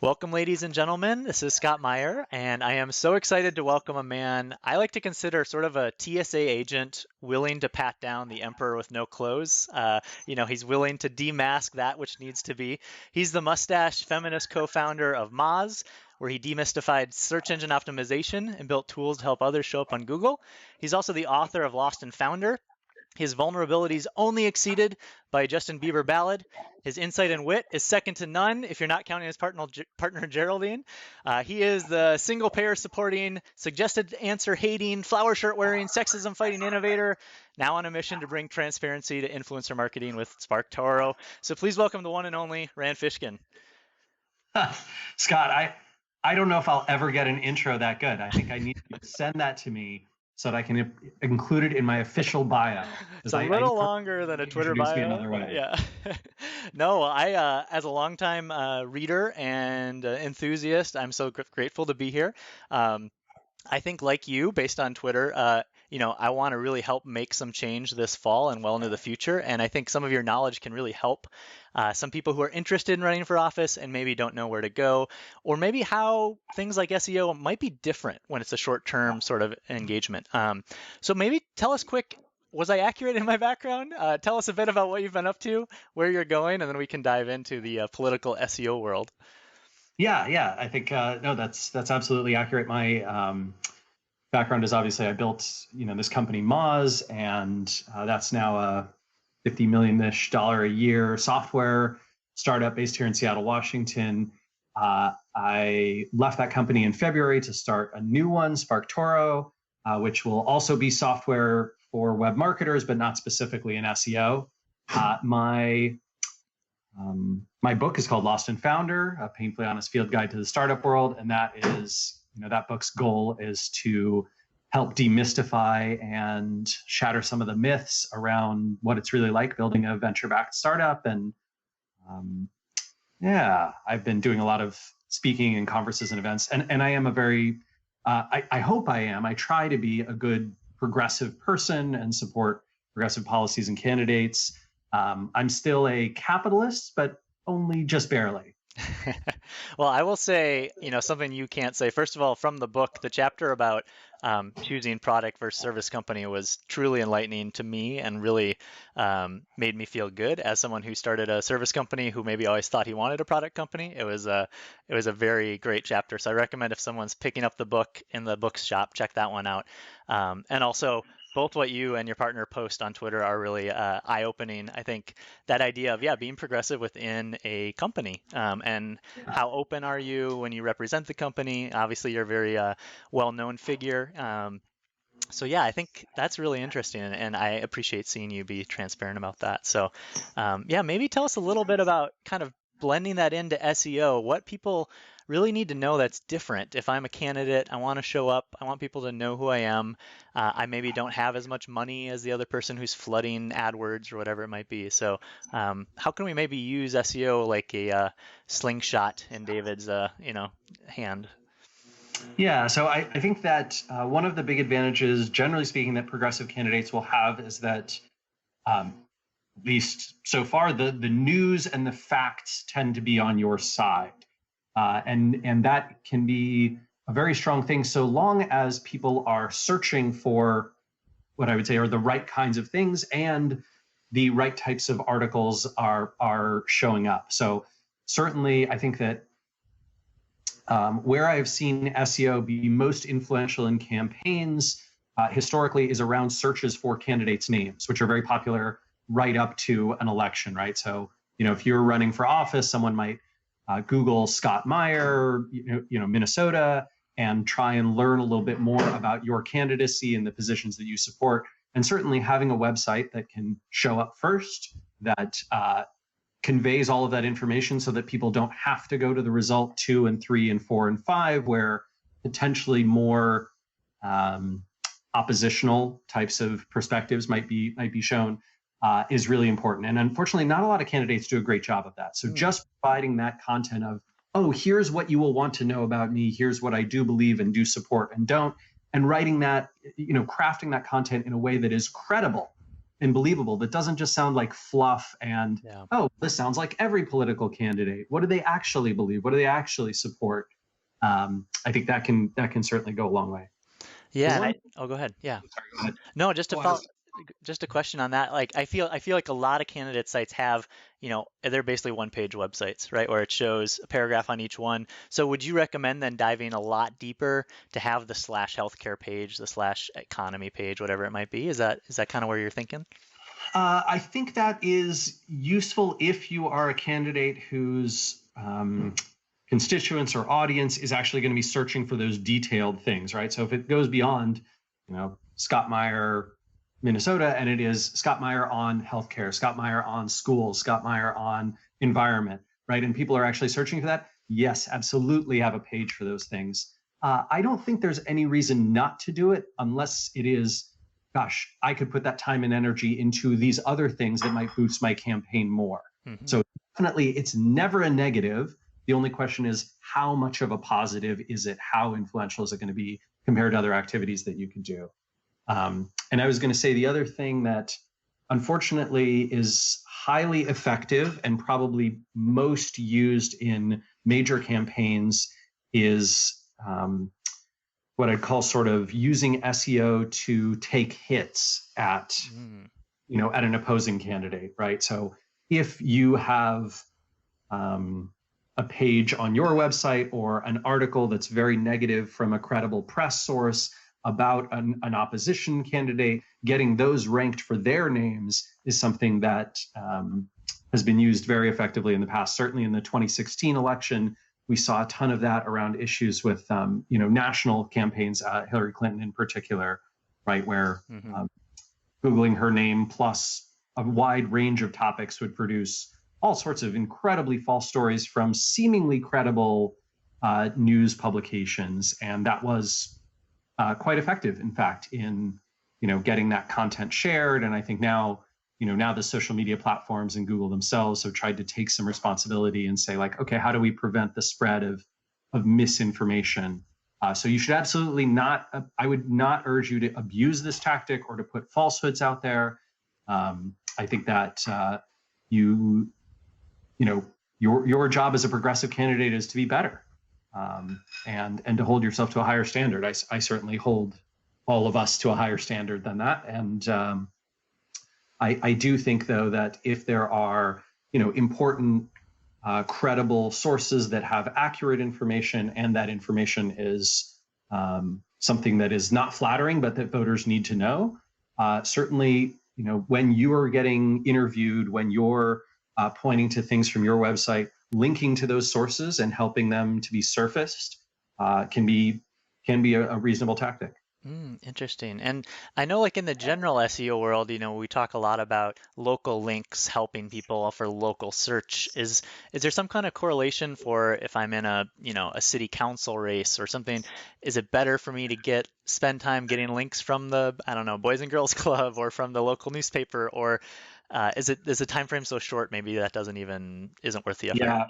Welcome, ladies and gentlemen. This is Scott Meyer, and I am so excited to welcome a man I like to consider sort of a TSA agent willing to pat down the emperor with no clothes. He's willing to demask that which needs to be. He's the mustache feminist co-founder of Moz, where he demystified search engine optimization and built tools to help others show up on Google. He's also the author of Lost and Founder. His vulnerabilities only exceeded by Justin Bieber ballad. His insight and wit is second to none if you're not counting his partner Geraldine. He is the single payer supporting, suggested answer hating, flower shirt wearing, sexism fighting innovator, now on a mission to bring transparency to influencer marketing with Spark Toro. So please welcome the one and only Rand Fishkin. Scott, I don't know if I'll ever get an intro that good. I think I need to send that to me so that I can include it in my official bio. It's a little longer than a Twitter bio. Me another way. Yeah. No, I, as a longtime reader and enthusiast, I'm so grateful to be here. I think, like you, based on Twitter, I want to really help make some change this fall and well into the future. And I think some of your knowledge can really help some people who are interested in running for office and maybe don't know where to go, or maybe how things like SEO might be different when it's a short-term sort of engagement. So maybe tell us quick, was I accurate in my background? Tell us a bit about what you've been up to, where you're going, and then we can dive into the political SEO world. Yeah. I think no, that's absolutely accurate. My background is obviously I built this company Moz, and that's now a $50 million-ish a year software startup based here in Seattle, Washington. I left that company in February to start a new one, Spark Toro, which will also be software for web marketers, but not specifically in SEO. My book is called Lost and Founder, a painfully honest field guide to the startup world. And that is, that book's goal is to help demystify and shatter some of the myths around what it's really like building a venture-backed startup. And I've been doing a lot of speaking and conferences and events. And I am a very, I hope I am, I try to be a good progressive person and support progressive policies and candidates. I'm still a capitalist, but only just barely. Well, I will say, something you can't say. First of all, from the book, the chapter about choosing product versus service company was truly enlightening to me and really made me feel good as someone who started a service company who maybe always thought he wanted a product company. It was a very great chapter. So I recommend if someone's picking up the book in the bookshop, check that one out. And also, both what you and your partner post on Twitter are really eye-opening. I think that idea of, being progressive within a company and how open are you when you represent the company? Obviously, you're a very well-known figure. I think that's really interesting, and I appreciate seeing you be transparent about that. So maybe tell us a little bit about kind of blending that into SEO, what people really need to know that's different. If I'm a candidate, I want to show up, I want people to know who I am. I maybe don't have as much money as the other person who's flooding AdWords or whatever it might be. So how can we maybe use SEO like a slingshot in David's hand? Yeah, so I think that one of the big advantages, generally speaking, that progressive candidates will have is that at least so far, the news and the facts tend to be on your side. And that can be a very strong thing so long as people are searching for what I would say are the right kinds of things and the right types of articles are showing up. So certainly I think that where I've seen SEO be most influential in campaigns historically is around searches for candidates' names, which are very popular right up to an election, right? So, if you're running for office, someone might Google Scott Meyer, Minnesota, and try and learn a little bit more about your candidacy and the positions that you support. And certainly having a website that can show up first, that conveys all of that information so that people don't have to go to the result 2 and 3 and 4 and 5, where potentially more oppositional types of perspectives might be shown. Is really important. And unfortunately, not a lot of candidates do a great job of that. So just providing that content of, here's what you will want to know about me, here's what I do believe and do support and don't, and writing that, crafting that content in a way that is credible and believable, that doesn't just sound like fluff and, Yeah. oh, this sounds like every political candidate. What do they actually believe? What do they actually support? I think that can certainly go a long way. The Yeah, and one, oh, go ahead. Yeah. sorry, go ahead. No, just to Oh, I follow, was, just a question on that. Like, I feel like a lot of candidate sites have, they're basically one-page websites, right? Where it shows a paragraph on each one. So would you recommend then diving a lot deeper to have the slash healthcare page, the slash economy page, whatever it might be? Is that kind of where you're thinking? I think that is useful if you are a candidate whose constituents or audience is actually going to be searching for those detailed things, right? So if it goes beyond, Scott Meyer, Minnesota, and it is Scott Meyer on healthcare, Scott Meyer on schools, Scott Meyer on environment, right? And people are actually searching for that. Yes, absolutely have a page for those things. I don't think there's any reason not to do it unless it is, gosh, I could put that time and energy into these other things that might boost my campaign more. Hmm. So definitely, it's never a negative. The only question is, how much of a positive is it? How influential is it going to be compared to other activities that you can do? And I was going to say the other thing that unfortunately is highly effective and probably most used in major campaigns is what I'd call sort of using SEO to take hits at, at an opposing candidate, right? So if you have a page on your website or an article that's very negative from a credible press source about an opposition candidate, getting those ranked for their names is something that has been used very effectively in the past. Certainly in the 2016 election, we saw a ton of that around issues with national campaigns, Hillary Clinton in particular, right, where Googling her name plus a wide range of topics would produce all sorts of incredibly false stories from seemingly credible news publications, and that was quite effective, in fact, in getting that content shared. And I think now the social media platforms and Google themselves have tried to take some responsibility and say, like, okay, how do we prevent the spread of misinformation? So you should absolutely not. I would not urge you to abuse this tactic or to put falsehoods out there. I think that your job as a progressive candidate is to be better, and to hold yourself to a higher standard. I certainly hold all of us to a higher standard than that, and I do think, though, that if there are important, credible sources that have accurate information, and that information is something that is not flattering, but that voters need to know, certainly, when you are getting interviewed, when you're pointing to things from your website, linking to those sources and helping them to be surfaced can be a reasonable tactic. Interesting. And I know, like in the general SEO world, we talk a lot about local links helping people for local search. Is there some kind of correlation for if I'm in a city council race or something? Is it better for me to spend time getting links from the, I don't know, Boys and Girls Club or from the local newspaper, or is the time frame so short maybe that isn't worth the effort?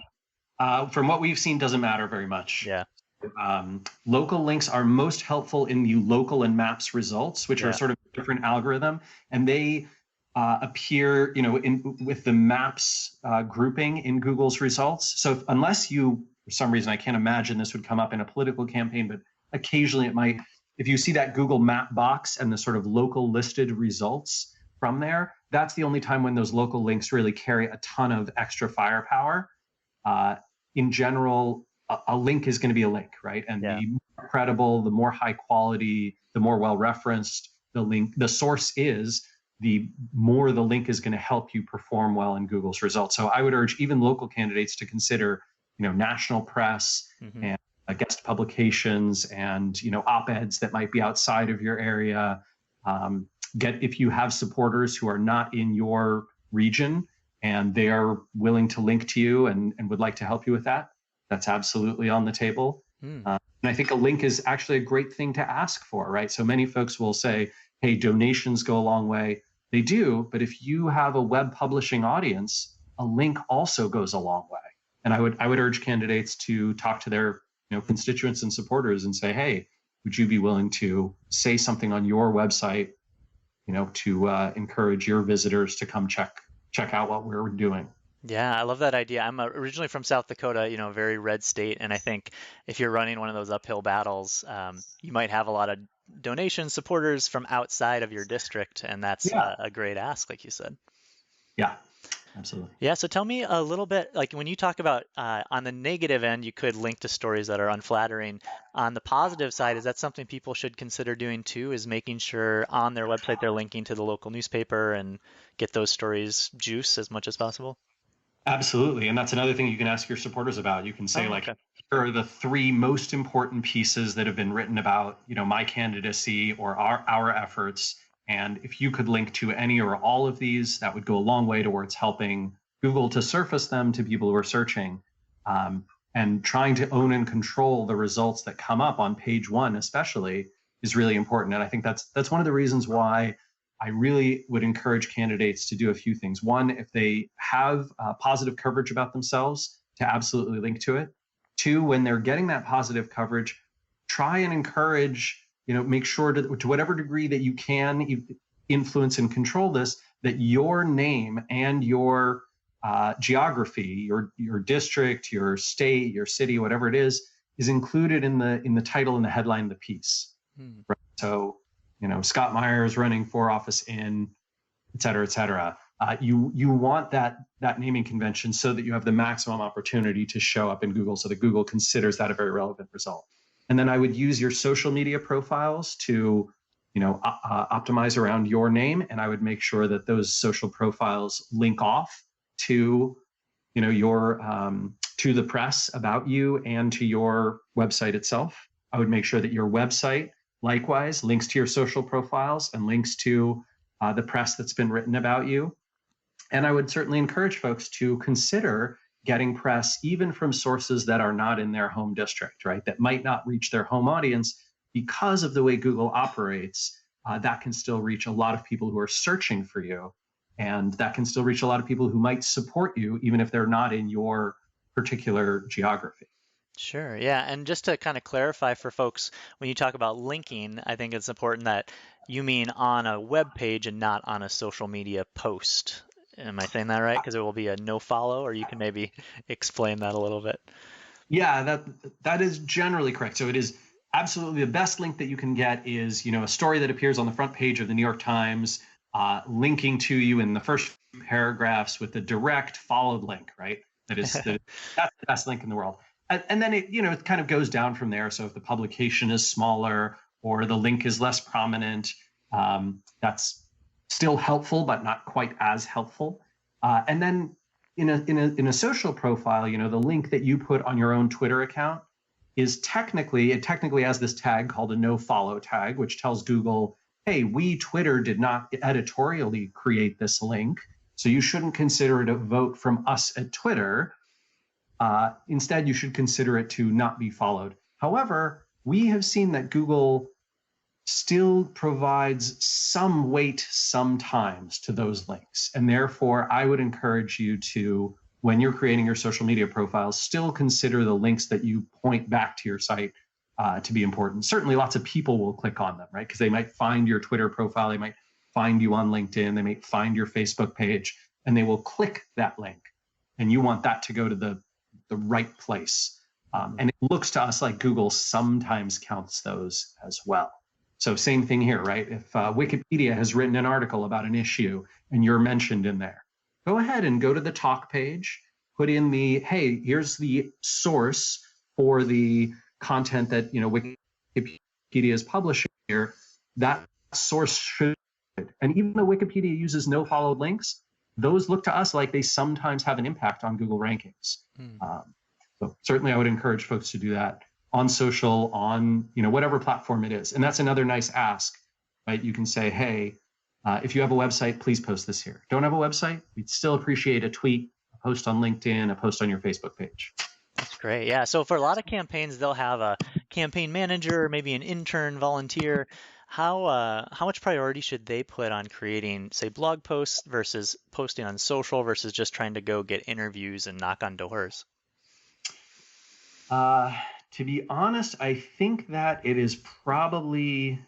Yeah. From what we've seen, doesn't matter very much. Yeah. Local links are most helpful in the local and maps results, which are sort of a different algorithm, and they appear, with the maps grouping in Google's results. So unless you, for some reason, I can't imagine this would come up in a political campaign, but occasionally it might. If you see that Google map box and the sort of local listed results from there, that's the only time when those local links really carry a ton of extra firepower. In general, a link is going to be a link, right? And the more credible, the more high quality, the more well-referenced the source is, the more the link is going to help you perform well in Google's results. So I would urge even local candidates to consider, national press and guest publications and, op-eds that might be outside of your area. If you have supporters who are not in your region and they are willing to link to you and would like to help you with that, that's absolutely on the table. And I think a link is actually a great thing to ask for, right? So many folks will say, hey, donations go a long way. They do, but if you have a web publishing audience, a link also goes a long way. And I would urge candidates to talk to their constituents and supporters and say, hey, would you be willing to say something on your website to encourage your visitors to come check out what we're doing. Yeah, I love that idea. I'm originally from South Dakota, a very red state, and I think if you're running one of those uphill battles, you might have a lot of donation supporters from outside of your district, and that's Yeah, a great ask, like you said. yeah, absolutely. Yeah, so tell me a little bit, like when you talk about on the negative end, you could link to stories that are unflattering. On the positive side, is that something people should consider doing too, is making sure on their website they're linking to the local newspaper and get those stories juice as much as possible? Absolutely. And that's another thing you can ask your supporters about. You can say, Oh, like, okay. here are the three most important pieces that have been written about, my candidacy or our efforts. And if you could link to any or all of these, that would go a long way towards helping Google to surface them to people who are searching. And trying to own and control the results that come up on page one, especially, is really important. And I think that's one of the reasons why I really would encourage candidates to do a few things. One, if they have positive coverage about themselves, to absolutely link to it. Two, when they're getting that positive coverage, try and encourage, make sure to whatever degree that you can influence and control this, that your name and your geography, your district, your state, your city, whatever it is included in the title and the headline of the piece. Hmm. Right? So, Scott Myers running for office in, et cetera, et cetera. You want that naming convention so that you have the maximum opportunity to show up in Google, so that Google considers that a very relevant result. And then I would use your social media profiles to, optimize around your name, and I would make sure that those social profiles link off to, your to the press about you and to your website itself. I would make sure that your website likewise links to your social profiles and links to the press that's been written about you. And I would certainly encourage folks to consider getting press even from sources that are not in their home district, right? That might not reach their home audience because of the way Google operates. That can still reach a lot of people who are searching for you. And that can still reach a lot of people who might support you, even if they're not in your particular geography. Sure, yeah. And just to kind of clarify for folks, when you talk about linking, I think it's important that you mean on a web page and not on a social media post. Am I saying that right? Because it will be a no follow, or you can maybe explain that a little bit. Yeah, that is generally correct. So it is absolutely the best link that you can get is, a story that appears on the front page of the New York Times, linking to you in the first few paragraphs with a direct followed link, right? That's the best link in the world. And then it kind of goes down from there. So if the publication is smaller or the link is less prominent, that's still helpful, but not quite as helpful. And then in a social profile, the link that you put on your own Twitter account is technically has this tag called a no follow tag, which tells Google, hey, we Twitter did not editorially create this link, so you shouldn't consider it a vote from us at Twitter. Instead, you should consider it to not be followed. However, we have seen that Google still provides some weight sometimes to those links. And therefore, I would encourage you to, when you're creating your social media profiles, still consider the links that you point back to your site to be important. Certainly, lots of people will click on them, right? Because they might find your Twitter profile, they might find you on LinkedIn, they might find your Facebook page, and they will click that link. And you want that to go to the right place. And it looks to us like Google sometimes counts those as well. So same thing here, right? If Wikipedia has written an article about an issue and you're mentioned in there, go ahead and go to the talk page, put in hey, here's the source for the content that Wikipedia is publishing here. That source should, and even though Wikipedia uses no followed links, those look to us like they sometimes have an impact on Google rankings. So certainly I would encourage folks to do that on social, on whatever platform it is. And that's another nice ask, right? You can say, hey, if you have a website, please post this here. Don't have a website? We'd still appreciate a tweet, a post on LinkedIn, a post on your Facebook page. That's great. Yeah. So for a lot of campaigns, they'll have a campaign manager, maybe an intern, volunteer. How much priority should they put on creating, say, blog posts versus posting on social versus just trying to go get interviews and knock on doors? To be honest, I think that it is probably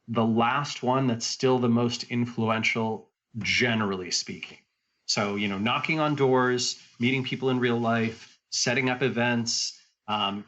the last one that's still the most influential, generally speaking. So, knocking on doors, meeting people in real life, setting up events,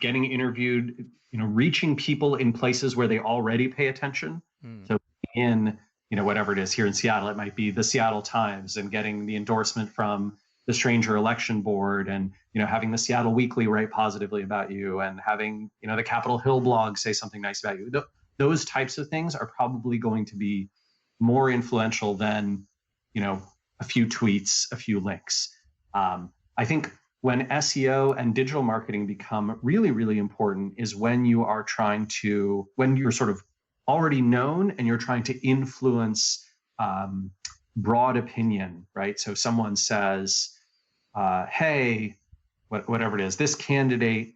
getting interviewed, reaching people in places where they already pay attention. So in, whatever it is here in Seattle, it might be the Seattle Times, and getting the endorsement from the Stranger Election Board, and, having the Seattle Weekly write positively about you, and having, the Capitol Hill blog say something nice about you. Those types of things are probably going to be more influential than, a few tweets, a few links. I think when SEO and digital marketing become really, really important is when you're sort of already known and you're trying to influence broad opinion, right? So someone says, hey, whatever it is, this candidate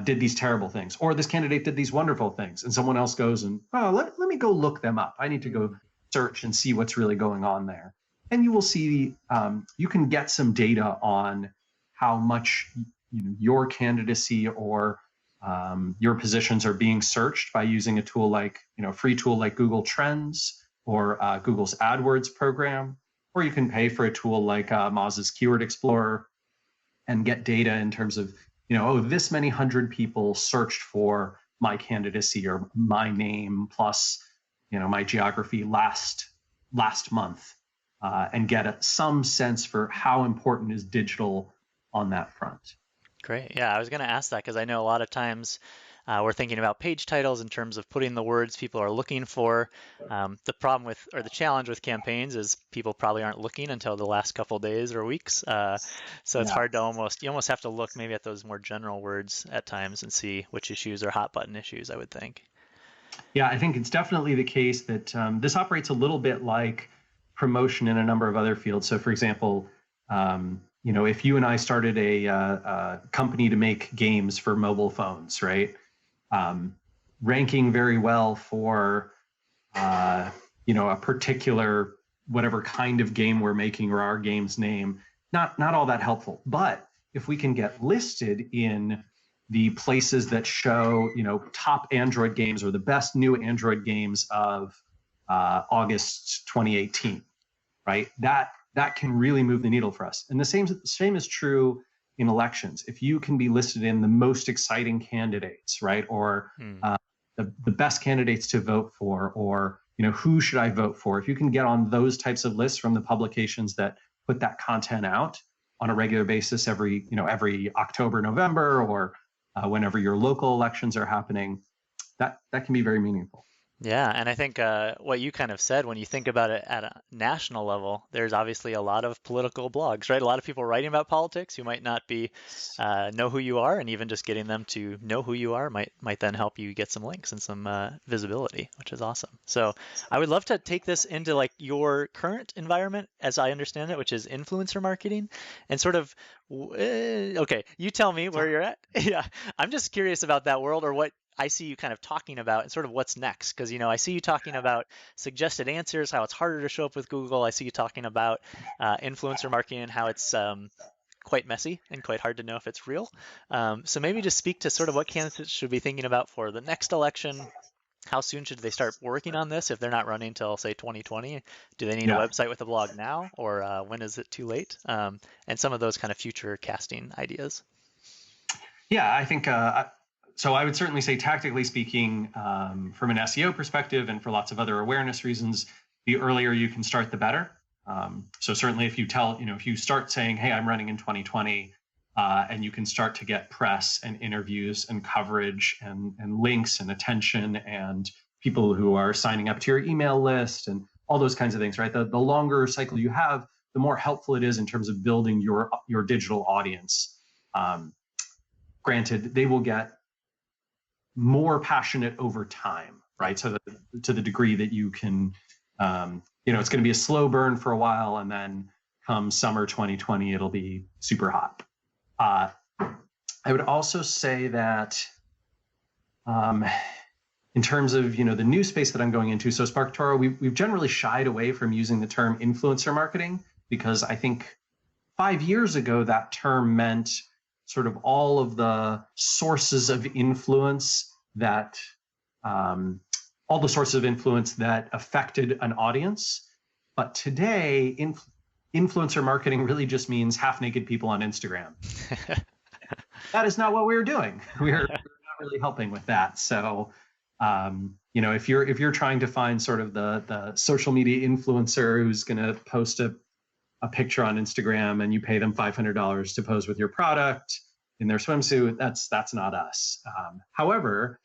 did these terrible things, or this candidate did these wonderful things. And someone else goes and, let me go look them up. I need to go search and see what's really going on there. And you will see, you can get some data on how much your candidacy or your positions are being searched by using a tool like, free tool like Google Trends, or Google's AdWords program, or you can pay for a tool like Moz's Keyword Explorer and get data in terms of, this many hundred people searched for my candidacy or my name plus, my geography last month, and get some sense for how important is digital on that front. Great. Yeah, I was going to ask that because I know a lot of times we're thinking about page titles in terms of putting the words people are looking for. The problem with, or the challenge with campaigns is people probably aren't looking until the last couple days or weeks. So it's hard to you almost have to look maybe at those more general words at times and see which issues are hot button issues, I would think. Yeah, I think it's definitely the case that this operates a little bit like promotion in a number of other fields. So for example, if you and I started a company to make games for mobile phones, right? Ranking very well for, a particular, whatever kind of game we're making or our game's name, not all that helpful. But if we can get listed in the places that show, top Android games or the best new Android games of August 2018, right? That can really move the needle for us. And the same is true in elections. If you can be listed in the most exciting candidates, right, or the best candidates to vote for, or who should I vote for? If you can get on those types of lists from the publications that put that content out on a regular basis every October, November, or whenever your local elections are happening, that can be very meaningful. Yeah, and I think what you kind of said, when you think about it at a national level, there's obviously a lot of political blogs, right? A lot of people writing about politics who might not be know who you are, and even just getting them to know who you are might then help you get some links and some visibility, which is awesome. So I would love to take this into like your current environment, as I understand it, which is influencer marketing, and sort of okay, you tell me where you're at. Yeah, I'm just curious about that world, or what I see you kind of talking about and sort of what's next. Because, I see you talking about suggested answers, how it's harder to show up with Google. I see you talking about influencer marketing and how it's quite messy and quite hard to know if it's real. So maybe just speak to sort of what candidates should be thinking about for the next election. How soon should they start working on this if they're not running till, say, 2020? Do they need a website with a blog now, or when is it too late? And some of those kind of future casting ideas. Yeah, I think so I would certainly say, tactically speaking, from an SEO perspective and for lots of other awareness reasons, the earlier you can start, the better. So certainly if you start saying, hey, I'm running in 2020, and you can start to get press and interviews and coverage and links and attention and people who are signing up to your email list and all those kinds of things, right? The longer cycle you have, the more helpful it is in terms of building your digital audience. Granted, they will get more passionate over time, right? So that, to the degree that you can, it's going to be a slow burn for a while, and then come summer 2020, it'll be super hot. I would also say that in terms of the new space that I'm going into, so SparkToro, we've generally shied away from using the term influencer marketing, because I think 5 years ago that term meant sort of all of the sources of influence that all the sources of influence that affected an audience. But today, influencer marketing really just means half-naked people on Instagram. That is not what we were doing. We're not really helping with that. So, if you're trying to find sort of the social media influencer who's going to post a picture on Instagram and you pay them $500 to pose with your product in their swimsuit, that's not us. However,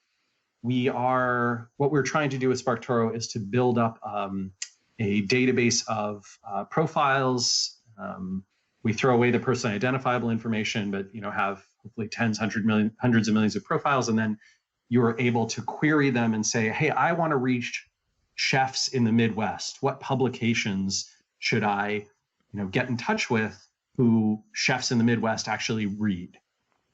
what we're trying to do with SparkToro is to build up a database of profiles. We throw away the personally identifiable information, but have hopefully hundreds of millions of profiles, and then you are able to query them and say, hey, I want to reach chefs in the Midwest. What publications should I get in touch with who chefs in the Midwest actually read?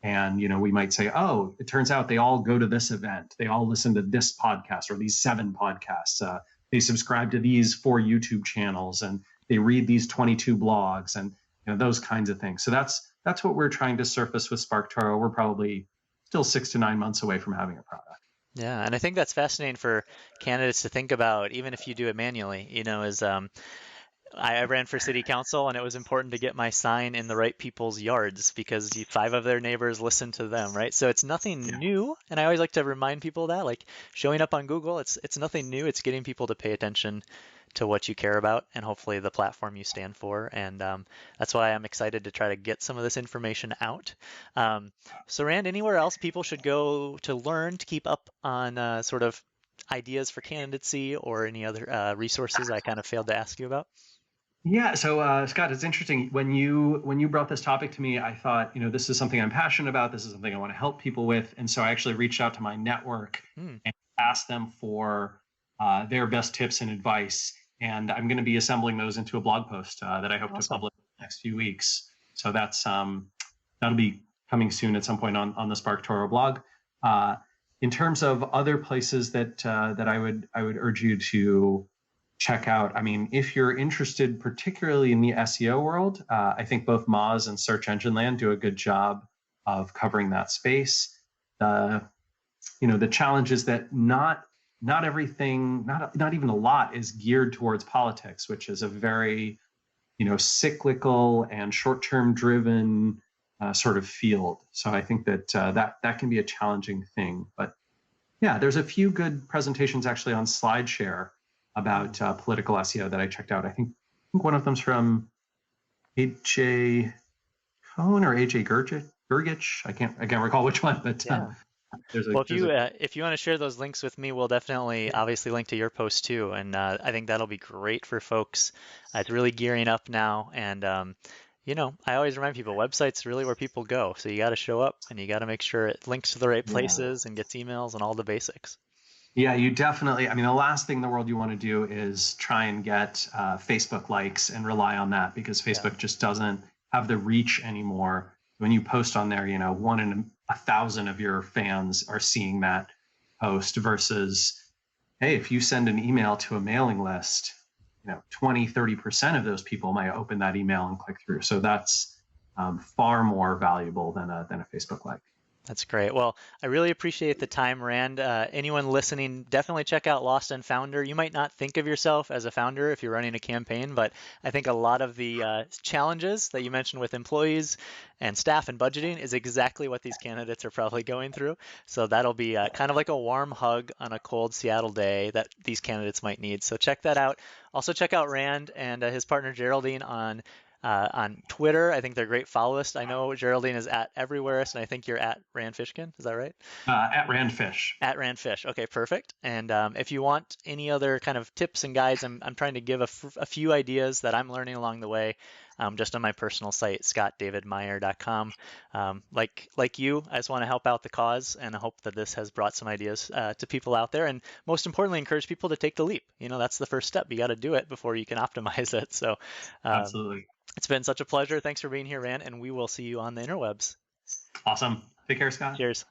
And we might say, oh, it turns out they all go to this event, they all listen to this podcast or these 7 podcasts, they subscribe to these 4 YouTube channels, and they read these 22 blogs, and those kinds of things. So that's what we're trying to surface with SparkToro. We're probably still 6 to 9 months away from having a product. Yeah, and I think that's fascinating for candidates to think about, even if you do it manually. I ran for city council, and it was important to get my sign in the right people's yards because 5 of their neighbors listen to them, right? So it's nothing new, and I always like to remind people that, like, showing up on Google, it's nothing new. It's getting people to pay attention to what you care about and hopefully the platform you stand for. And that's why I'm excited to try to get some of this information out. So Rand, anywhere else people should go to learn to keep up on sort of ideas for candidacy or any other resources I kind of failed to ask you about? Yeah. So Scott, it's interesting when you brought this topic to me, I thought, this is something I'm passionate about. This is something I want to help people with. And so I actually reached out to my network and asked them for their best tips and advice. And I'm going to be assembling those into a blog post that I hope to publish in the next few weeks. So that'll be coming soon at some point on the SparkToro blog. In terms of other places that I would urge you to check out, I mean, if you're interested particularly in the SEO world, I think both Moz and Search Engine Land do a good job of covering that space. The challenge is that not everything, not even a lot, is geared towards politics, which is a very cyclical and short-term driven sort of field. So I think that that can be a challenging thing. But yeah, there's a few good presentations actually on SlideShare about political SEO that I checked out. I think one of them's from AJ Cohn or AJ Gergich. I can't recall which one, but well, if you want to share those links with me, we'll definitely obviously link to your post too, and I think that'll be great for folks. It's really gearing up now, and I always remind people, websites really where people go, so you got to show up and you got to make sure it links to the right places and gets emails and all the basics. Yeah, you definitely, I mean, the last thing in the world you want to do is try and get Facebook likes and rely on that, because Facebook just doesn't have the reach anymore. When you post on there, 1 in 1,000 of your fans are seeing that post versus, hey, if you send an email to a mailing list, 20-30% of those people might open that email and click through. So that's far more valuable than a Facebook like. That's great. Well, I really appreciate the time, Rand. Anyone listening, definitely check out Lost and Founder. You might not think of yourself as a founder if you're running a campaign, but I think a lot of the challenges that you mentioned with employees and staff and budgeting is exactly what these candidates are probably going through. So that'll be kind of like a warm hug on a cold Seattle day that these candidates might need. So check that out. Also check out Rand and his partner Geraldine on Twitter. I think they're great followists. I know Geraldine is at Everywhereist, and I think you're at Rand Fishkin. Is that right? At Randfish. At Randfish. Okay, perfect. And if you want any other kind of tips and guides, I'm trying to give a few ideas that I'm learning along the way, just on my personal site, scottdavidmeyer.com. Like you, I just want to help out the cause, and I hope that this has brought some ideas to people out there, and most importantly, encourage people to take the leap. That's the first step. You got to do it before you can optimize it. So absolutely. It's been such a pleasure. Thanks for being here, Rand, and we will see you on the interwebs. Awesome. Take care, Scott. Cheers.